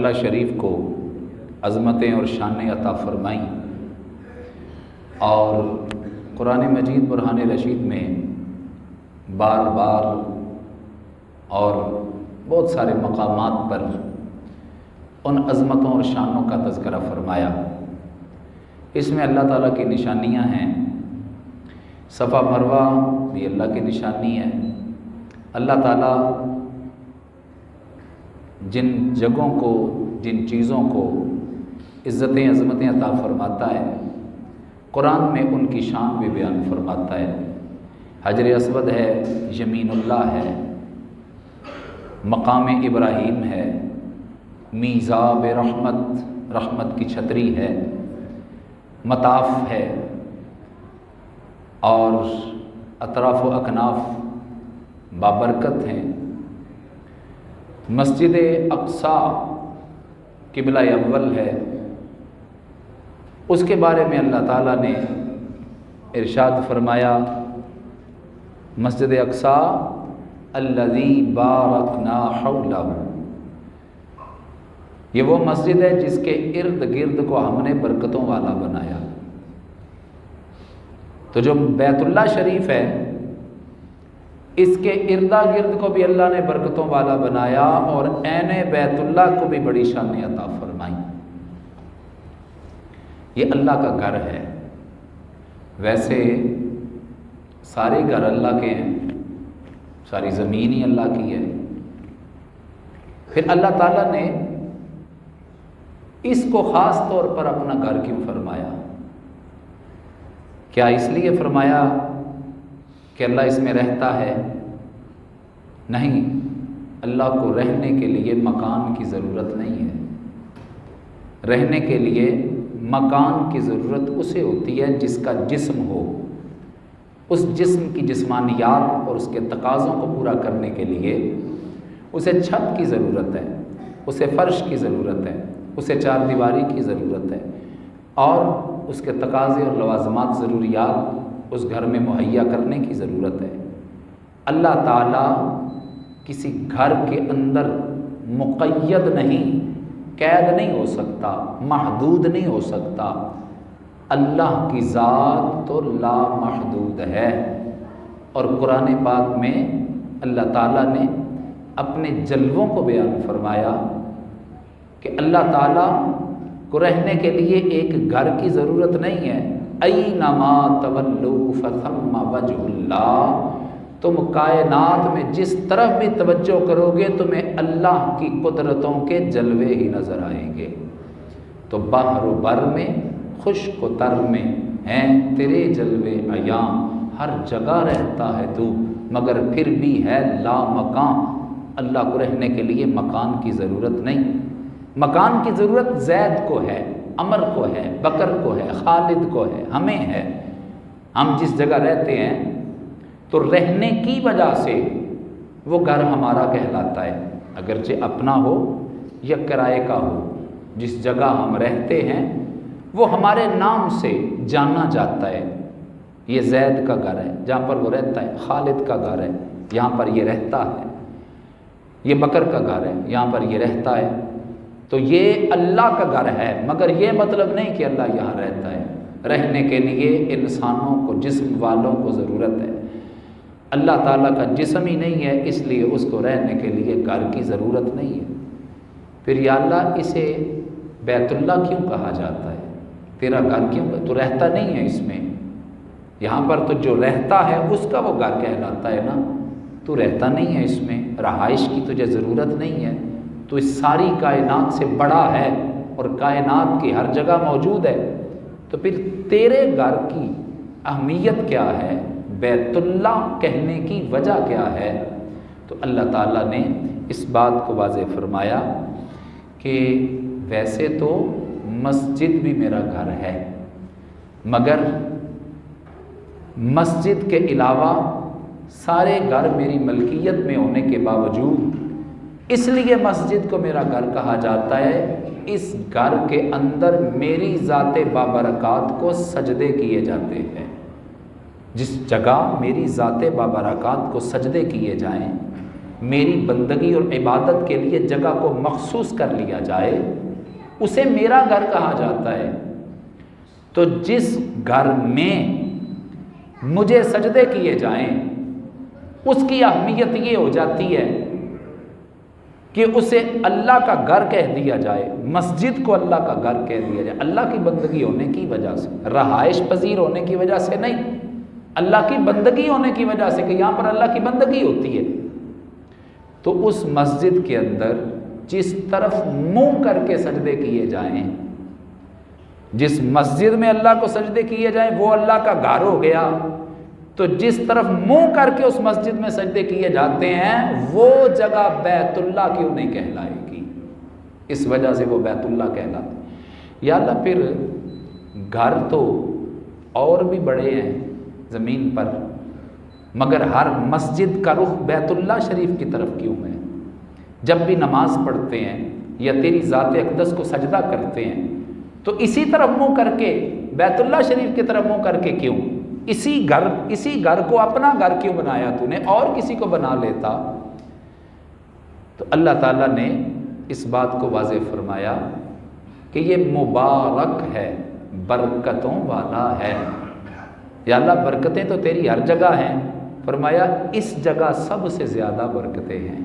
اللہ شریف کو عظمتیں اور شانیں عطا فرمائیں، اور قرآن مجید برہان رشید میں بار بار اور بہت سارے مقامات پر ان عظمتوں اور شانوں کا تذکرہ فرمایا۔ اس میں اللہ تعالیٰ کی نشانیاں ہیں۔ صفا مروہ بھی اللہ کی نشانی ہے۔ اللہ تعالیٰ جن جگہوں کو، جن چیزوں کو عزتیں عظمتیں عطا فرماتا ہے، قرآن میں ان کی شان بھی بیان فرماتا ہے۔ حجر اسود ہے، یمین اللہ ہے، مقام ابراہیم ہے، میزاب رحمت، رحمت کی چھتری ہے، مطاف ہے، اور اطراف و اکناف بابرکت ہیں۔ مسجد اقصیٰ قبلہ اول ہے۔ اس کے بارے میں اللہ تعالیٰ نے ارشاد فرمایا، مسجد اقصیٰ الذی بارکنا حولہ، یہ وہ مسجد ہے جس کے ارد گرد کو ہم نے برکتوں والا بنایا۔ تو جو بیت اللہ شریف ہے، اس کے اردا گرد کو بھی اللہ نے برکتوں والا بنایا، اور عین بیت اللہ کو بھی بڑی شانیں عطا فرمائی۔ یہ اللہ کا گھر ہے۔ ویسے سارے گھر اللہ کے ہیں، ساری زمین ہی اللہ کی ہے، پھر اللہ تعالیٰ نے اس کو خاص طور پر اپنا گھر کیوں فرمایا؟ کیا اس لیے فرمایا کہ اللہ اس میں رہتا ہے؟ نہیں، اللہ کو رہنے کے لیے مکان کی ضرورت نہیں ہے۔ رہنے کے لیے مکان کی ضرورت اسے ہوتی ہے جس کا جسم ہو۔ اس جسم کی جسمانیات اور اس کے تقاضوں کو پورا کرنے کے لیے اسے چھت کی ضرورت ہے، اسے فرش کی ضرورت ہے، اسے چار دیواری کی ضرورت ہے، اور اس کے تقاضے اور لوازمات، ضروریات اس گھر میں مہیا کرنے کی ضرورت ہے۔ اللہ تعالیٰ کسی گھر کے اندر مقید نہیں، قید نہیں ہو سکتا، محدود نہیں ہو سکتا۔ اللہ کی ذات تو لا محدود ہے، اور قرآن پاک میں اللہ تعالیٰ نے اپنے جلووں کو بیان فرمایا کہ اللہ تعالیٰ کو رہنے کے لیے ایک گھر کی ضرورت نہیں ہے۔ اینما تولوا فثم وجہ اللہ، تم کائنات میں جس طرف بھی توجہ کرو گے تمہیں اللہ کی قدرتوں کے جلوے ہی نظر آئیں گے۔ تو بحر و بر میں، خشک و تر میں ہیں تیرے جلوے عیاں، ہر جگہ رہتا ہے تو، مگر پھر بھی ہے لا مکان۔ اللہ کو رہنے کے لیے مکان کی ضرورت نہیں۔ مکان کی ضرورت زید کو ہے، عمر کو ہے، بکر کو ہے، خالد کو ہے، ہمیں ہے۔ ہم جس جگہ رہتے ہیں تو رہنے کی وجہ سے وہ گھر ہمارا کہلاتا ہے، اگرچہ اپنا ہو یا کرائے کا ہو۔ جس جگہ ہم رہتے ہیں وہ ہمارے نام سے جانا جاتا ہے۔ یہ زید کا گھر ہے، جہاں پر وہ رہتا ہے، خالد کا گھر ہے، یہاں پر یہ رہتا ہے، یہ بکر کا گھر ہے، یہاں پر یہ رہتا ہے۔ تو یہ اللہ کا گھر ہے، مگر یہ مطلب نہیں کہ اللہ یہاں رہتا ہے۔ رہنے کے لیے انسانوں کو، جسم والوں کو ضرورت ہے۔ اللہ تعالیٰ کا جسم ہی نہیں ہے، اس لیے اس کو رہنے کے لیے گھر کی ضرورت نہیں ہے۔ پھر یا اللہ اسے بیت اللہ کیوں کہا جاتا ہے؟ تیرا گھر کیوں؟ تو رہتا نہیں ہے اس میں۔ یہاں پر تو جو رہتا ہے اس کا وہ گھر کہلاتا ہے نا۔ تو رہتا نہیں ہے اس میں، رہائش کی تجھے ضرورت نہیں ہے۔ تو اس ساری کائنات سے بڑا ہے اور کائنات کی ہر جگہ موجود ہے، تو پھر تیرے گھر کی اہمیت کیا ہے؟ بیت اللہ کہنے کی وجہ کیا ہے؟ تو اللہ تعالیٰ نے اس بات کو واضح فرمایا کہ ویسے تو مسجد بھی میرا گھر ہے، مگر مسجد کے علاوہ سارے گھر میری ملکیت میں ہونے کے باوجود اس لیے مسجد کو میرا گھر کہا جاتا ہے، اس گھر کے اندر میری ذات بابرکات کو سجدے کیے جاتے ہیں۔ جس جگہ میری ذات بابرکات کو سجدے کیے جائیں، میری بندگی اور عبادت کے لیے جگہ کو مخصوص کر لیا جائے اسے میرا گھر کہا جاتا ہے۔ تو جس گھر میں مجھے سجدے کیے جائیں اس کی اہمیت یہ ہو جاتی ہے کہ اسے اللہ کا گھر کہہ دیا جائے، مسجد کو اللہ کا گھر کہہ دیا جائے، اللہ کی بندگی ہونے کی وجہ سے، رہائش پذیر ہونے کی وجہ سے نہیں، اللہ کی بندگی ہونے کی وجہ سے کہ یہاں پر اللہ کی بندگی ہوتی ہے۔ تو اس مسجد کے اندر جس طرف منہ کر کے سجدے کیے جائیں، جس مسجد میں اللہ کو سجدے کیے جائیں وہ اللہ کا گھر ہو گیا، تو جس طرف منہ کر کے اس مسجد میں سجدے کیے جاتے ہیں وہ جگہ بیت اللہ کیوں نہیں کہلائے گی؟ اس وجہ سے وہ بیت اللہ کہلاتا ہے۔ یا اللہ پھر گھر تو اور بھی بڑے ہیں زمین پر، مگر ہر مسجد کا رخ بیت اللہ شریف کی طرف کیوں ہے؟ جب بھی نماز پڑھتے ہیں یا تیری ذات اقدس کو سجدہ کرتے ہیں تو اسی طرف منہ کر کے بیت اللہ شریف کی طرف منہ کر کے کیوں؟ اسی گھر کو اپنا گھر کیوں بنایا تو نے؟ اور کسی کو بنا لیتا۔ تو اللہ تعالیٰ نے اس بات کو واضح فرمایا کہ یہ مبارک ہے، برکتوں والا ہے۔ یا اللہ برکتیں تو تیری ہر جگہ ہیں، فرمایا اس جگہ سب سے زیادہ برکتیں ہیں،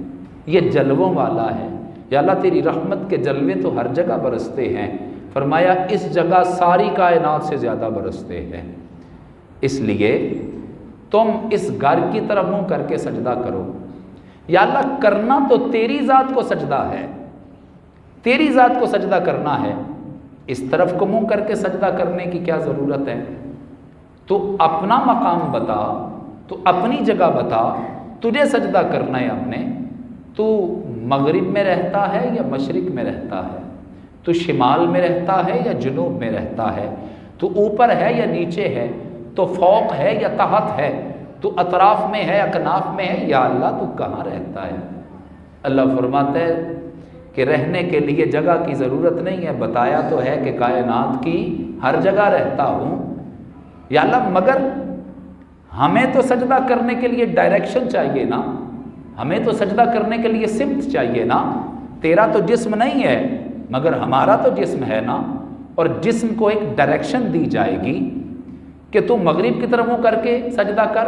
یہ جلووں والا ہے۔ یا اللہ تیری رحمت کے جلوے تو ہر جگہ برستے ہیں، فرمایا اس جگہ ساری کائنات سے زیادہ برستے ہیں، اس لیے تم اس گھر کی طرف منہ کر کے سجدہ کرو۔ یا اللہ کرنا تو تیری ذات کو سجدہ ہے، تیری ذات کو سجدہ کرنا ہے، اس طرف کو منہ کر کے سجدہ کرنے کی کیا ضرورت ہے؟ تو اپنا مقام بتا، تو اپنی جگہ بتا، تجھے سجدہ کرنا ہے اپنے۔ تو مغرب میں رہتا ہے یا مشرق میں رہتا ہے؟ تو شمال میں رہتا ہے یا جنوب میں رہتا ہے؟ تو اوپر ہے یا نیچے ہے؟ تو فوق ہے یا تحت ہے؟ تو اطراف میں ہے اکناف میں ہے؟ یا اللہ تو کہاں رہتا ہے؟ اللہ فرماتا ہے کہ رہنے کے لیے جگہ کی ضرورت نہیں ہے، بتایا تو ہے کہ کائنات کی ہر جگہ رہتا ہوں۔ یا اللہ مگر ہمیں تو سجدہ کرنے کے لیے ڈائریکشن چاہیے نا، ہمیں تو سجدہ کرنے کے لیے سمت چاہیے نا۔ تیرا تو جسم نہیں ہے مگر ہمارا تو جسم ہے نا، اور جسم کو ایک ڈائریکشن دی جائے گی کہ تو مغرب کی طرف منہ کر کے سجدہ کر،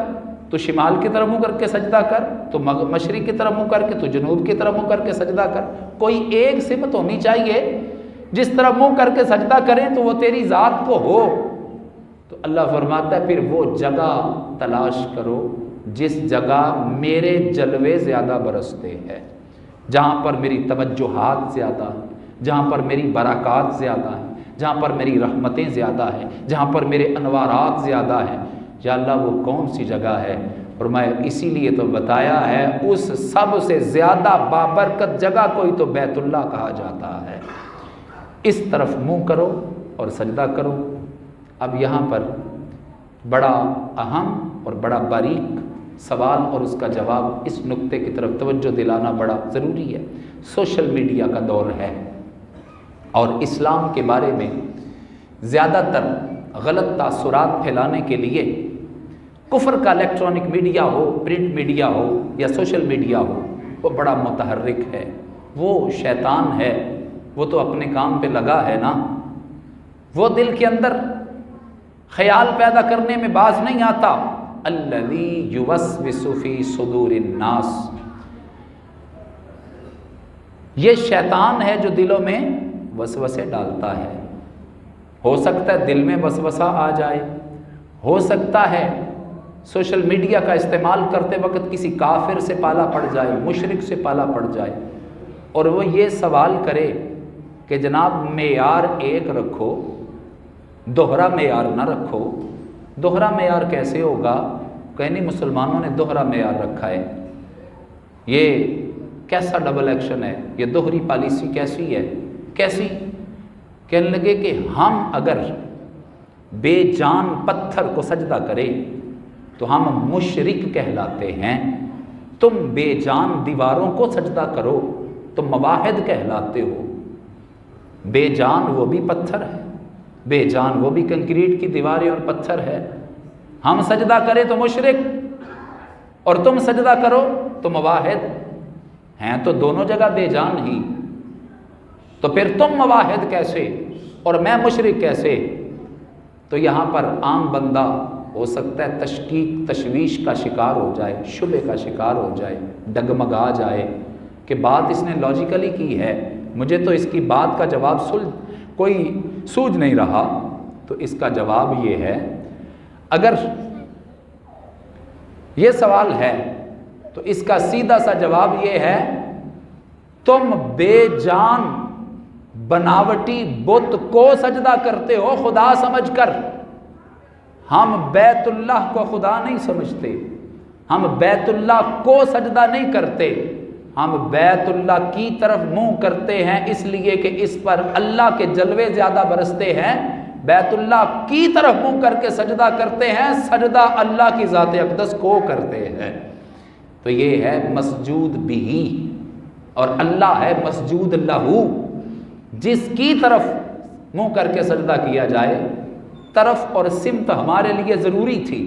تو شمال کی طرف منہ کر کے سجدہ کر، تو مشرق کی طرف منہ کر کے، تو جنوب کی طرف منہ کر کے سجدہ کر۔ کوئی ایک سمت ہونی چاہیے جس طرف منہ کر کے سجدہ کریں تو وہ تیری ذات کو ہو۔ تو اللہ فرماتا ہے پھر وہ جگہ تلاش کرو جس جگہ میرے جلوے زیادہ برستے ہیں، جہاں پر میری توجہات زیادہ ہیں، جہاں پر میری برکات زیادہ ہیں، جہاں پر میری رحمتیں زیادہ ہیں، جہاں پر میرے انوارات زیادہ ہیں۔ یا اللہ وہ کون سی جگہ ہے؟ اور میں اسی لیے تو بتایا ہے اس سب سے زیادہ بابرکت جگہ کوئی تو بیت اللہ کہا جاتا ہے۔ اس طرف منہ کرو اور سجدہ کرو۔ اب یہاں پر بڑا اہم اور بڑا باریک سوال اور اس کا جواب، اس نقطے کی طرف توجہ دلانا بڑا ضروری ہے۔ سوشل میڈیا کا دور ہے اور اسلام کے بارے میں زیادہ تر غلط تاثرات پھیلانے کے لیے کفر کا الیکٹرانک میڈیا ہو، پرنٹ میڈیا ہو یا سوشل میڈیا ہو، وہ بڑا متحرک ہے، وہ شیطان ہے، وہ تو اپنے کام پہ لگا ہے نا، وہ دل کے اندر خیال پیدا کرنے میں باز نہیں آتا۔ الذی یوسوس فی صدور الناس، یہ شیطان ہے جو دلوں میں وسوسے ڈالتا ہے۔ ہو سکتا ہے دل میں وسوسہ آ جائے، ہو سکتا ہے سوشل میڈیا کا استعمال کرتے وقت کسی کافر سے پالا پڑ جائے، مشرک سے پالا پڑ جائے، اور وہ یہ سوال کرے کہ جناب معیار ایک رکھو، دوہرا معیار نہ رکھو۔ دوہرا معیار کیسے ہوگا؟ کہ نہیں مسلمانوں نے دوہرا معیار رکھا ہے، یہ کیسا ڈبل ایکشن ہے، یہ دوہری پالیسی کیسی ہے؟ کیسی؟ کہنے لگے کہ ہم اگر بے جان پتھر کو سجدہ کریں تو ہم مشرک کہلاتے ہیں، تم بے جان دیواروں کو سجدہ کرو تم مواحد کہلاتے ہو۔ بے جان وہ بھی پتھر ہے، بے جان وہ بھی کنکریٹ کی دیواریں اور پتھر ہے۔ ہم سجدہ کریں تو مشرک اور تم سجدہ کرو تو مواحد۔ ہیں تو دونوں جگہ بے جان ہی، تو پھر تم مواحد کیسے اور میں مشرک کیسے؟ تو یہاں پر عام بندہ ہو سکتا ہے تشکیک تشویش کا شکار ہو جائے، شبہ کا شکار ہو جائے، ڈگمگا جائے کہ بات اس نے لاجیکلی کی ہے، مجھے تو اس کی بات کا جواب کوئی سوجھ نہیں رہا۔ تو اس کا جواب یہ ہے، اگر یہ سوال ہے تو اس کا سیدھا سا جواب یہ ہے، تم بے جان بناوٹی بت کو سجدہ کرتے ہو خدا سمجھ کر۔ ہم بیت اللہ کو خدا نہیں سمجھتے، ہم بیت اللہ کو سجدہ نہیں کرتے، ہم بیت اللہ کی طرف منہ کرتے ہیں اس لیے کہ اس پر اللہ کے جلوے زیادہ برستے ہیں، بیت اللہ کی طرف منہ کر کے سجدہ کرتے ہیں، سجدہ اللہ کی ذات اقدس کو کرتے ہیں۔ تو یہ ہے مسجود بھی، اور اللہ ہے مسجود لہو، جس کی طرف منہ کر کے سجدہ کیا جائے۔ طرف اور سمت ہمارے لیے ضروری تھی،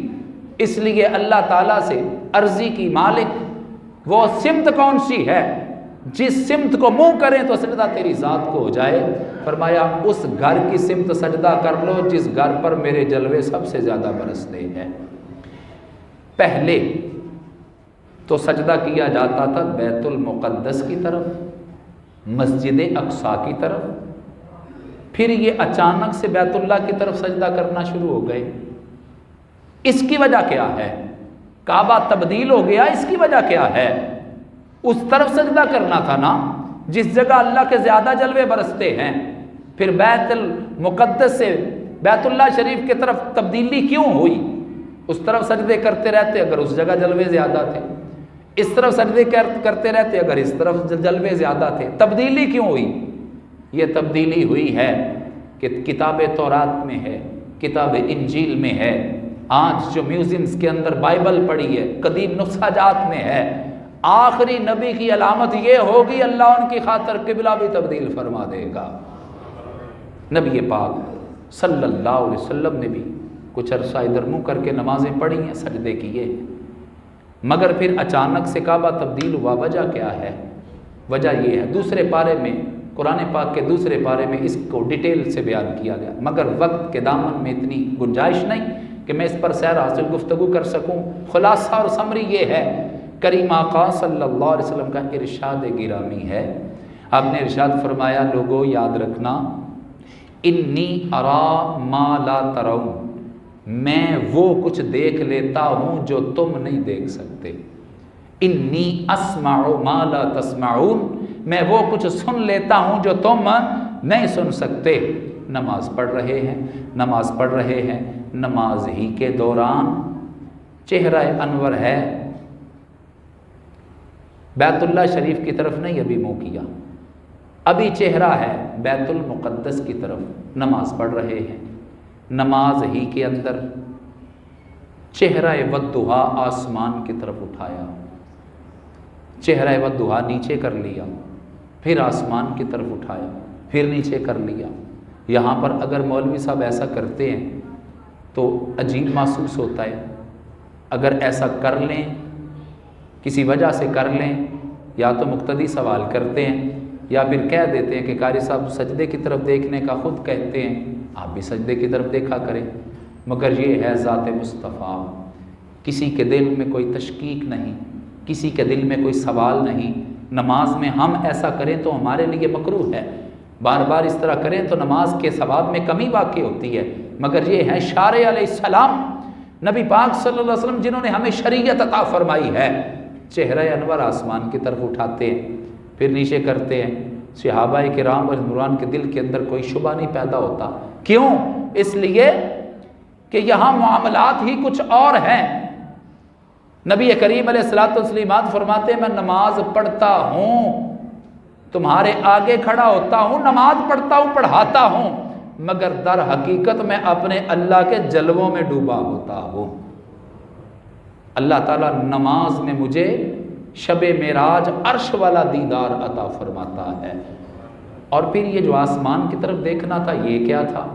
اس لیے اللہ تعالیٰ سے عرضی کی مالک وہ سمت کون سی ہے جس سمت کو منہ کریں تو سجدہ تیری ذات کو ہو جائے؟ فرمایا اس گھر کی سمت سجدہ کر لو جس گھر پر میرے جلوے سب سے زیادہ برستے ہیں۔ پہلے تو سجدہ کیا جاتا تھا بیت المقدس کی طرف، مسجد اقصی کی طرف، پھر یہ اچانک سے بیت اللہ کی طرف سجدہ کرنا شروع ہو گئے۔ اس کی وجہ کیا ہے؟ کعبہ تبدیل ہو گیا، اس کی وجہ کیا ہے؟ اس طرف سجدہ کرنا تھا نا جس جگہ اللہ کے زیادہ جلوے برستے ہیں، پھر بیت المقدس سے بیت اللہ شریف کی طرف تبدیلی کیوں ہوئی؟ اس طرف سجدے کرتے رہتے اگر اس جگہ جلوے زیادہ تھے، اس طرف سجدے کرتے رہتے اگر اس طرف جلوے زیادہ تھے، تبدیلی کیوں ہوئی؟ یہ تبدیلی ہوئی ہے کہ کتاب تورات میں ہے، کتاب انجیل میں ہے، آج جو میوزیمز کے اندر بائبل پڑی ہے، قدیم نسخہ جات میں ہے، آخری نبی کی علامت یہ ہوگی اللہ ان کی خاطر قبلہ بھی تبدیل فرما دے گا۔ نبی پاک صلی اللہ علیہ وسلم نے بھی کچھ عرصہ ادھر منہ کر کے نمازیں پڑھی ہیں، سجدے کیے، مگر پھر اچانک سے کعبہ تبدیل ہوا۔ وجہ کیا ہے؟ وجہ یہ ہے، دوسرے پارے میں، قرآن پاک کے دوسرے پارے میں اس کو ڈیٹیل سے بیان کیا گیا، مگر وقت کے دامن میں اتنی گنجائش نہیں کہ میں اس پر سیر حاصل گفتگو کر سکوں۔ خلاصہ اور سمری یہ ہے، کریم آقا صلی اللہ علیہ وسلم کا ارشاد گرامی ہے، آپ نے ارشاد فرمایا، لوگوں یاد رکھنا، انی ارا ما لا ترون، میں وہ کچھ دیکھ لیتا ہوں جو تم نہیں دیکھ سکتے۔ انی اسمع ما لا تسمعون، میں وہ کچھ سن لیتا ہوں جو تم نہیں سن سکتے۔ نماز پڑھ رہے ہیں، نماز پڑھ رہے ہیں، نماز ہی کے دوران چہرہ انور ہے، بیت اللہ شریف کی طرف نہیں ابھی منہ کیا، ابھی چہرہ ہے بیت المقدس کی طرف، نماز پڑھ رہے ہیں، نماز ہی کے اندر چہرہ والضحیٰ آسمان کی طرف اٹھایا، چہرہ والضحیٰ نیچے کر لیا، پھر آسمان کی طرف اٹھایا، پھر نیچے کر لیا۔ یہاں پر اگر مولوی صاحب ایسا کرتے ہیں تو عجیب محسوس ہوتا ہے، اگر ایسا کر لیں، کسی وجہ سے کر لیں، یا تو مقتدی سوال کرتے ہیں یا پھر کہہ دیتے ہیں کہ قاری صاحب سجدے کی طرف دیکھنے کا خود کہتے ہیں، آپ بھی سجدے کی طرف دیکھا کریں، مگر یہ ہے ذات مصطفیٰ، کسی کے دل میں کوئی تشکیک نہیں، کسی کے دل میں کوئی سوال نہیں۔ نماز میں ہم ایسا کریں تو ہمارے لیے مکروہ ہے، بار بار اس طرح کریں تو نماز کے ثواب میں کمی واقع ہوتی ہے، مگر یہ ہے شارع علیہ السلام، نبی پاک صلی اللہ علیہ وسلم جنہوں نے ہمیں شریعت عطا فرمائی ہے، چہرہ انور آسمان کی طرف اٹھاتے ہیں، پھر نیچے کرتے ہیں۔ صحابہ کرام اور عمران کے دل کے اندر کوئی شبہ نہیں پیدا ہوتا، کیوں؟ اس لیے کہ یہاں معاملات ہی کچھ اور ہیں۔ نبی کریم علیہ الصلوۃ والتسلیمات فرماتے ہیں، میں نماز پڑھتا ہوں، تمہارے آگے کھڑا ہوتا ہوں، نماز پڑھتا ہوں، پڑھاتا ہوں، مگر در حقیقت میں اپنے اللہ کے جلووں میں ڈوبا ہوتا ہوں۔ اللہ تعالیٰ نماز میں مجھے شب معراج عرش والا دیدار عطا فرماتا ہے۔ اور پھر یہ جو آسمان کی طرف دیکھنا تھا، یہ کیا تھا؟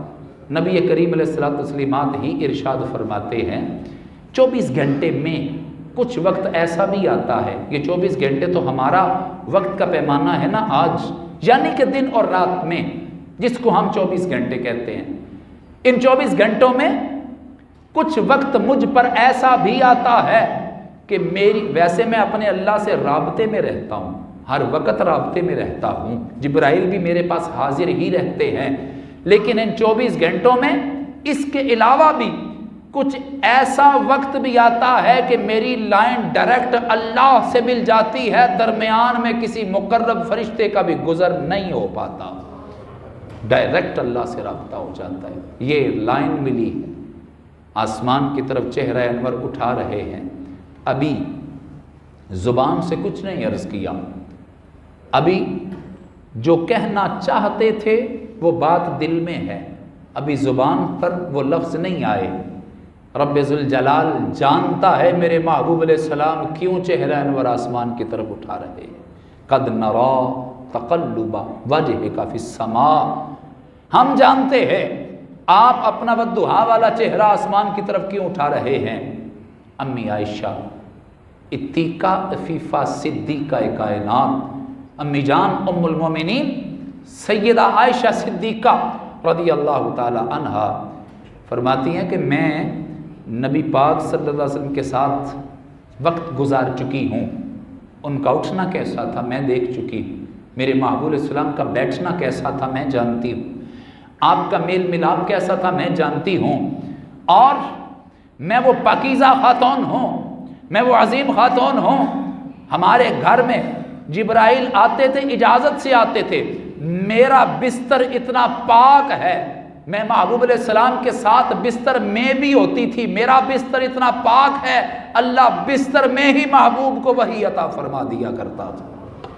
نبی کریم علیہ الصلوۃ والتسلیمات ہی ارشاد فرماتے ہیں، 24 گھنٹے میں کچھ وقت ایسا بھی آتا ہے، یہ 24 گھنٹے تو ہمارا وقت کا پیمانہ ہے نا آج، یعنی کہ دن اور رات میں، جس کو ہم 24 گھنٹے کہتے ہیں، ان 24 گھنٹوں میں کچھ وقت مجھ پر ایسا بھی آتا ہے کہ ویسے میں اپنے اللہ سے رابطے میں رہتا ہوں، ہر وقت رابطے میں رہتا ہوں، جبرائیل بھی میرے پاس حاضر ہی رہتے ہیں، لیکن ان 24 گھنٹوں میں اس کے علاوہ بھی کچھ ایسا وقت بھی آتا ہے کہ میری لائن ڈائریکٹ اللہ سے مل جاتی ہے، درمیان میں کسی مقرب فرشتے کا بھی گزر نہیں ہو پاتا، ڈائریکٹ اللہ سے رابطہ ہو جاتا ہے۔ یہ لائن ملی ہے، آسمان کی طرف چہرہ انور اٹھا رہے ہیں، ابھی زبان سے کچھ نہیں عرض کیا، ابھی جو کہنا چاہتے تھے وہ بات دل میں ہے، ابھی زبان پر وہ لفظ نہیں آئے۔ رب ذوالجلال جانتا ہے میرے محبوب علیہ السلام کیوں چہرہ انور آسمان کی طرف اٹھا رہے ہیں۔ قد نرا تقلب وجہک فی السماء، ہم جانتے ہیں آپ اپنا والضحیٰ والا چہرہ آسمان کی طرف کیوں اٹھا رہے ہیں۔ امی عائشہ اتیکا عفیفہ صدیقہ کائنات، امی جان ام المومنین سیدہ عائشہ صدیقہ رضی اللہ تعالی عنہا فرماتی ہیں کہ میں نبی پاک صلی اللہ علیہ وسلم کے ساتھ وقت گزار چکی ہوں، ان کا اٹھنا کیسا تھا میں دیکھ چکی ہوں، میرے محبوب علیہ السلام کا بیٹھنا کیسا تھا میں جانتی ہوں، آپ کا میل ملاپ کیسا تھا میں جانتی ہوں، اور میں وہ پاکیزہ خاتون ہوں، میں وہ عظیم خاتون ہوں۔ ہمارے گھر میں جبرائیل آتے تھے، اجازت سے آتے تھے، میرا بستر اتنا پاک ہے، میں محبوب علیہ السلام کے ساتھ بستر میں بھی ہوتی تھی، میرا بستر اتنا پاک ہے، اللہ بستر میں ہی محبوب کو وحی عطا فرما دیا کرتا تھا،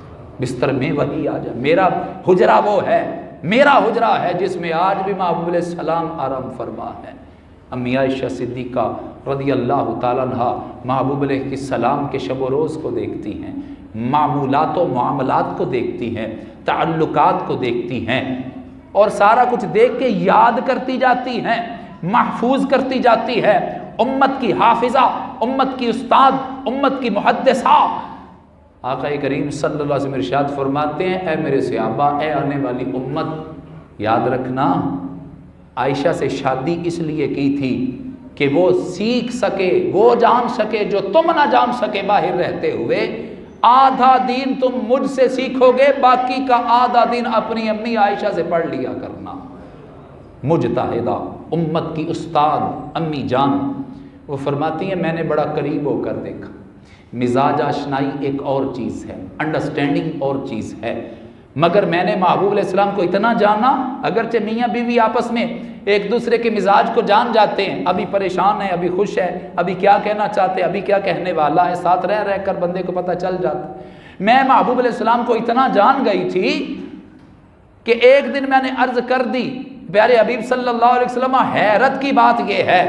بستر میں وحی آ جائے۔ میرا حجرہ وہ ہے، میرا حجرہ ہے جس میں آج بھی محبوب علیہ السلام آرام فرما ہے۔ امی عائشہ صدیقہ رضی اللہ تعالیٰ عنہ محبوب علیہ السلام کے شب و روز کو دیکھتی ہیں، معمولات و معاملات کو دیکھتی ہیں، تعلقات کو دیکھتی ہیں، اور سارا کچھ دیکھ کے یاد کرتی جاتی ہیں، محفوظ کرتی جاتی ہے۔ امت کی حافظہ، امت کی استاد، امت کی محدثہ، آقا کریم صلی اللہ علیہ وسلم ارشاد فرماتے ہیں، اے میرے صحابہ، اے آنے والی امت، یاد رکھنا عائشہ سے شادی اس لیے کی تھی کہ وہ سیکھ سکے، وہ جان سکے جو تم نہ جان سکے باہر رہتے ہوئے۔ آدھا دین تم مجھ سے سیکھو گے، باقی کا آدھا دین اپنی امی عائشہ سے پڑھ لیا کرنا۔ مجتہدہ، امت کی استاد، امی جان، وہ فرماتی ہیں میں نے بڑا قریب ہو کر دیکھا، مزاج آشنائی ایک اور چیز ہے، انڈرسٹینڈنگ اور چیز ہے، مگر میں نے محبوب علیہ السلام کو اتنا جانا، اگرچہ میاں بیوی آپس میں ایک دوسرے کے مزاج کو جان جاتے ہیں، ابھی پریشان ہے، ابھی خوش ہے، ابھی کیا کہنا چاہتے، ابھی کیا کہنے والا ہے، ساتھ رہ رہ کر بندے کو پتہ چل جاتا۔ میں محبوب علیہ السلام کو اتنا جان گئی تھی کہ ایک دن میں نے عرض کر دی، پیارے حبیب صلی اللہ علیہ وسلم، حیرت کی بات یہ ہے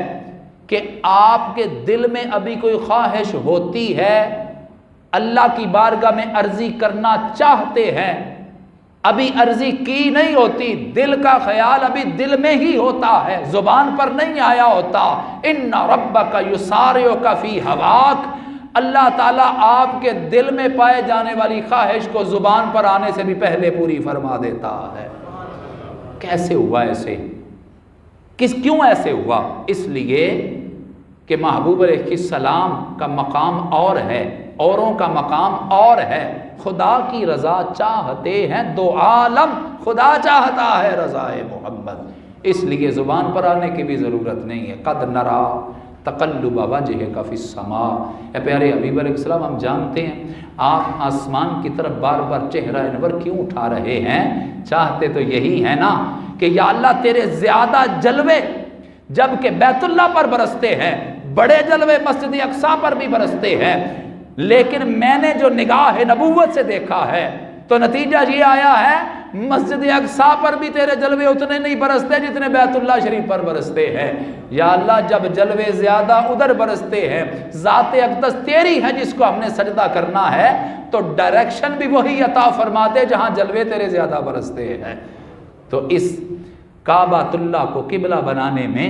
کہ آپ کے دل میں ابھی کوئی خواہش ہوتی ہے، اللہ کی بارگاہ میں عرضی کرنا چاہتے ہیں، ابھی عرضی کی نہیں ہوتی، دل کا خیال ابھی دل میں ہی ہوتا ہے، زبان پر نہیں آیا ہوتا۔ ان ربک یسارعک فی ہواک، اللہ تعالیٰ آپ کے دل میں پائے جانے والی خواہش کو زبان پر آنے سے بھی پہلے پوری فرما دیتا ہے۔ کیسے ہوا ایسے؟ کیوں ایسے ہوا؟ اس لیے کہ محبوب علیہ السلام کا مقام اور ہے، اوروں کا مقام اور ہے، خدا کی رضا چاہتے ہیں دو عالم، خدا چاہتا ہے رضا محمد، اس لیے زبان پر آنے کی بھی ضرورت نہیں ہے۔ قد نرا تقلب وجہک فی السماء، اے پیارے حبیب علیہ السلام، ہم جانتے ہیں آپ آسمان کی طرف بار بار چہرہ انور کیوں اٹھا رہے ہیں؟ چاہتے تو یہی ہے نا کہ یا اللہ تیرے زیادہ جلوے جبکہ بیت اللہ پر برستے ہیں، بڑے جلوے مسجد اقصیٰ پر بھی برستے ہیں، لیکن میں نے جو نگاہ نبوت سے دیکھا ہے تو نتیجہ یہ آیا ہے مسجد اقصیٰ پر بھی تیرے جلوے اتنے نہیں برستے جتنے بیت اللہ شریف پر برستے ہیں۔ یا اللہ جب جلوے زیادہ ادھر برستے ہیں، ذات اقدس تیری ہے جس کو ہم نے سجدہ کرنا ہے، تو ڈائریکشن بھی وہی عطا فرما دے جہاں جلوے تیرے زیادہ برستے ہیں۔ تو اس کعبۃ اللہ کو قبلہ بنانے میں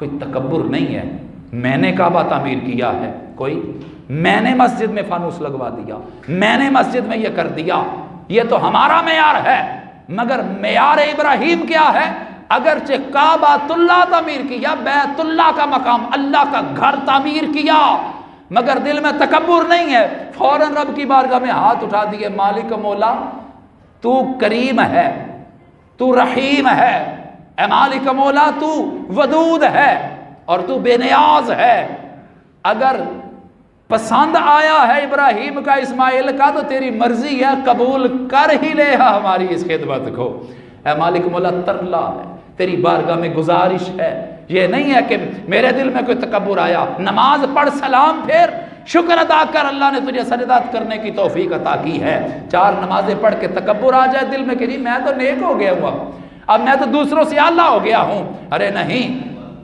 کوئی تکبر نہیں ہے، میں نے کعبہ تعمیر کیا ہے کوئی، میں نے مسجد میں فانوس لگوا دیا، میں نے مسجد میں یہ کر دیا، یہ تو ہمارا معیار ہے۔ مگر معیار ابراہیم کیا ہے؟ اگرچہ کعبۃ اللہ تعمیر کیا، بیت اللہ کا مقام، اللہ کا گھر تعمیر کیا، مگر دل میں تکبر نہیں ہے، فوراً رب کی بارگاہ میں ہاتھ اٹھا دیے، مالک مولا تو کریم ہے، تو رحیم ہے، اے مالک مولا تو ودود ہے اور تو بے نیاز ہے۔ اگر پسند آیا ہے ابراہیم کا اسماعیل کا تو تیری مرضی ہے، قبول کر ہی لے ہماری اس خدمت کو۔ اے مالک مولا ترلا ہے، تیری بارگاہ میں گزارش ہے، یہ نہیں ہے کہ میرے دل میں کوئی تکبر آیا، نماز پڑھ سلام پھر شکر ادا کر، اللہ نے تجھے سجدات کرنے کی توفیق عطا کی ہے۔ 4 نمازیں پڑھ کے تکبر آ جائے دل میں کہ جی میں تو نیک ہو گیا ہوں، اب میں تو دوسروں سے اعلیٰ ہو گیا ہوں، ارے نہیں،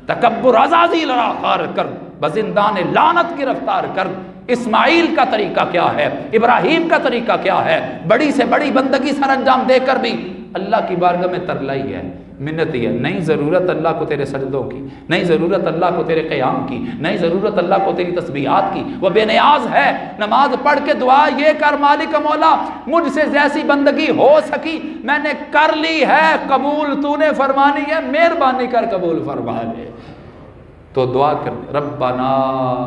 تکبر عزازیل را خار کر، بزندان لعنت گرفتار کر۔ اسماعیل کا طریقہ کیا ہے، ابراہیم کا طریقہ کیا ہے، بڑی سے بڑی بندگی سر انجام دے کر بھی اللہ کی بارگاہ میں ترلائی ہے، منت ہی ہے، نہیں ضرورت اللہ کو تیرے سجدوں کی، نہیں ضرورت اللہ کو تیرے قیام کی، نہیں ضرورت اللہ کو تیری تسبیحات کی، وہ بے نیاز ہے۔ نماز پڑھ کے دعا یہ کر، مالک مولا مجھ سے جیسی بندگی ہو سکی میں نے کر لی ہے، قبول تو نے فرمانی ہے، مہربانی کر قبول فرما لے۔ تو دعا کر، ربنا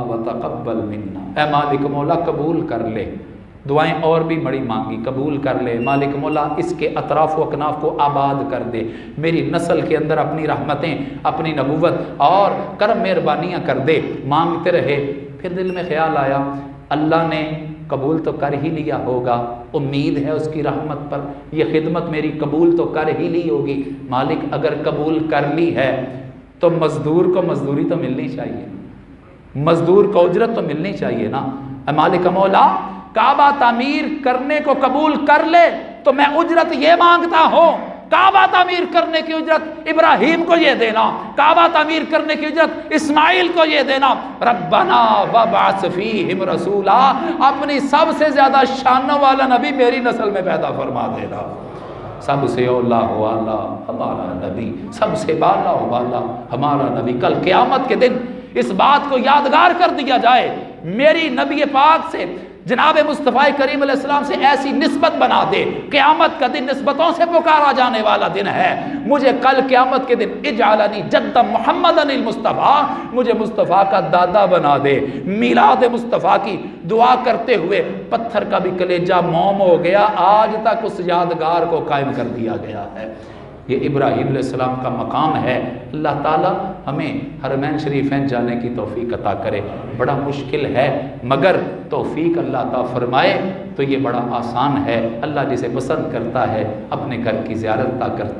وتقبل منا، اے مالک مولا قبول کر لے۔ دعائیں اور بھی بڑی مانگی، قبول کر لے مالک مولا، اس کے اطراف و اکناف کو آباد کر دے، میری نسل کے اندر اپنی رحمتیں، اپنی نبوت اور کرم مہربانیاں کر دے۔ مانگتے رہے، پھر دل میں خیال آیا اللہ نے قبول تو کر ہی لیا ہوگا، امید ہے اس کی رحمت پر، یہ خدمت میری قبول تو کر ہی لی ہوگی۔ مالک اگر قبول کر لی ہے تو مزدور کو مزدوری تو ملنی چاہیے، مزدور کو اجرت تو ملنی چاہیے نا۔ اے مالک مولا کعبہ تعمیر کرنے کو قبول کر لے تو میں اجرت یہ مانگتا ہوں، کعبہ تعمیر کرنے کی اجرت ابراہیم کو یہ دینا، کعبہ تعمیر کرنے کی اجرت اسماعیل کو یہ دینا۔ ربنا وابعث فیہم رسولا، اپنی سب سے زیادہ شان والا نبی میری نسل میں پیدا فرما دینا، سب سے اولا والا ہمارا نبی، سب سے بالا والا ہمارا نبی۔ کل قیامت کے دن اس بات کو یادگار کر دیا جائے، میری نبی پاک سے، جناب مصطفیٰ کریم علیہ السلام سے ایسی نسبت بنا دے، قیامت کا دن نسبتوں سے پکارا جانے والا دن ہے۔ مجھے کل قیامت کے دن اجعلنی جد محمد المصطفیٰ، مجھے مصطفیٰ کا دادا بنا دے، میلاد مصطفیٰ کی دعا کرتے ہوئے پتھر کا بھی کلیجہ موم ہو گیا، آج تک اس یادگار کو قائم کر دیا گیا ہے۔ یہ ابراہیم علیہ السلام کا مقام ہے۔ اللہ تعالیٰ ہمیں حرمین شریفین جانے کی توفیق عطا کرے، بڑا مشکل ہے مگر توفیق اللہ عطا فرمائے تو یہ بڑا آسان ہے۔ اللہ جسے پسند کرتا ہے اپنے گھر کی زیارت عطا کرتا